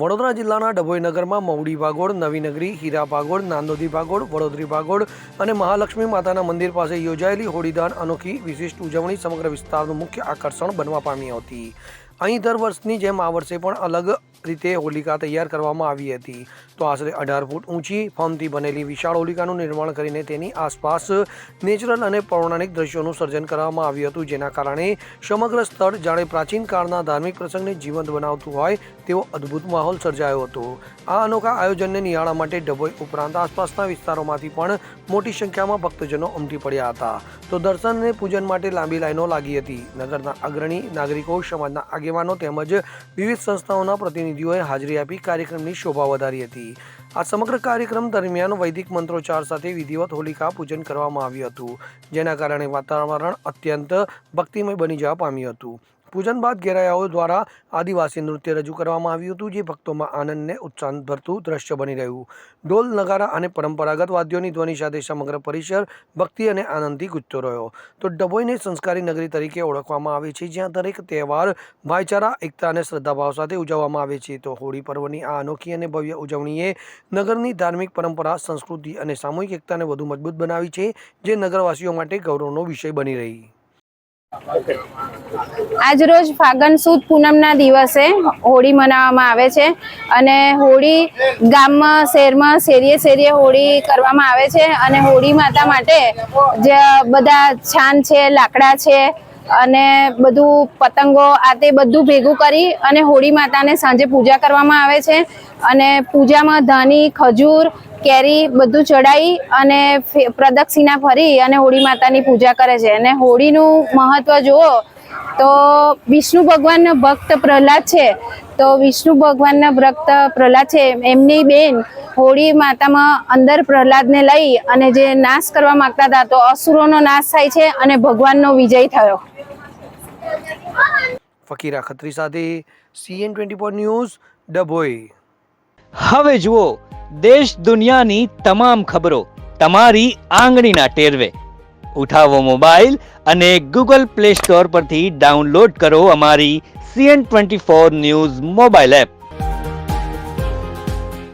વડોદરા જિલ્લાના ડભોઈ નગરમાં મવડી ભાગોળ, નવી નગરી, હીરા ભાગોળ, નાંદોદી ભાગોળ, વડોદરી ભાગોળ અને મહાલક્ષ્મી માતાના મંદિર પાસે યોજાયેલી હોળીદાન અનોખી વિશિષ્ટ ઉજવણી સમગ્ર વિસ્તારનું મુખ્ય આકર્ષણ બનવા પામી હતી। અહીં દર વર્ષની જેમ આ વર્ષે પણ અલગ રીતે હોલિકા તૈયાર કરવામાં આવી હતી। તો આશરે 18 ફૂટ ઊંચી ફોમથી બનેલી વિશાળ હોલિકાનું નિર્માણ કરીને તેની આસપાસ નેચરલ અને પૌરાણિક દ્રશ્યોનું સર્જન કરવામાં આવ્યું હતું, જેના કારણે સમગ્ર સ્થળ જાણે પ્રાચીન કાળના ધાર્મિક પ્રસંગને જીવંત બનાવતું હોય તેવો અદ્ભુત માહોલ સર્જાયો હતો। આ અનોખા આયોજનને નિહાળવા માટે ડભોઈ ઉપરાંત આસપાસના વિસ્તારોમાંથી પણ મોટી સંખ્યામાં ભક્તજનો ઉમટી પડ્યા હતા। તો દર્શન અને પૂજન માટે લાંબી લાઈનો લાગી હતી। નગરના અગ્રણી નાગરિકો, સમાજના આગેવાનો તેમજ વિવિધ સંસ્થાઓના પ્રતિનિધિઓએ હાજરી આપી કાર્યક્રમની શોભા વધારી હતી। આ સમગ્ર કાર્યક્રમ દરમિયાન વૈદિક મંત્રોચ્ચાર સાથે વિધિવત હોલિકા પૂજન કરવામાં આવ્યું હતું, જેના કારણે વાતાવરણ અત્યંત ભક્તિમય બની જવા પામ્યું હતું। પૂજન બાદ ઘેરાયાઓ દ્વારા આદિવાસી નૃત્ય રજૂ કરવામાં આવ્યું હતું, જે ભક્તોમાં આનંદને ઉત્સાહ ભરતું દ્રશ્ય બની રહ્યું। ઢોલ, નગારા અને પરંપરાગત વાદ્યોની ધ્વનિ સાથે સમગ્ર પરિસર ભક્તિ અને આનંદથી ગુંજતો રહ્યો। તો ડભોઈને સંસ્કારી નગરી તરીકે ઓળખવામાં આવે છે, જ્યાં દરેક તહેવાર ભાઈચારા, એકતા અને શ્રદ્ધાભાવ સાથે ઉજવવામાં આવે છે। તો હોળી પર્વની આ અનોખી અને ભવ્ય ઉજવણીએ નગરની ધાર્મિક પરંપરા, સંસ્કૃતિ અને સામૂહિક એકતાને વધુ મજબૂત બનાવી છે, જે નગરવાસીઓ માટે ગૌરવનો વિષય બની રહી। આજ રોજ ફાગણ સુદ પૂનમના દિવસે હોળી મનાવવામાં આવે છે અને હોળી ગામમાં, શહેરમાં, શેરીએ હોળી કરવામાં આવે છે અને હોળી માતા માટે જે બધા છાન છે, લાકડા છે અને બધું પતંગો આ તે બધું ભેગું કરી અને હોળી માતાને સાંજે પૂજા કરવામાં આવે છે અને પૂજામાં ધાણી, ખજૂર, કેરી બધું ચડાવી અને પ્રદક્ષિણા ફરી અને હોળી માતાની પૂજા કરે છે। અને હોળીનું મહત્વ જુઓ તો વિષ્ણુ ભગવાનના ભક્ત પ્રહલાદ છે, તો વિષ્ણુ ભગવાનના ભક્ત પ્રહલાદ છે, એમની બેન હોળી માતામાં અંદર પ્રહલાદને લઈ અને જે નાશ કરવા માંગતા હતા, તો અસુરોનો નાશ થાય છે અને ભગવાનનો વિજય થયો। ફકીરા ખત્રી સાથે CN24 ન્યૂઝ, ડભોઈ। હવે જુઓ દેશ દુનિયાની તમામ ખબરો તમારી આંગળીના ટેરવે। ઉઠાવો મોબાઈલ અને Google Play Store પરથી ડાઉનલોડ કરો અમારી CN24 ન્યૂઝ મોબાઈલ એપ।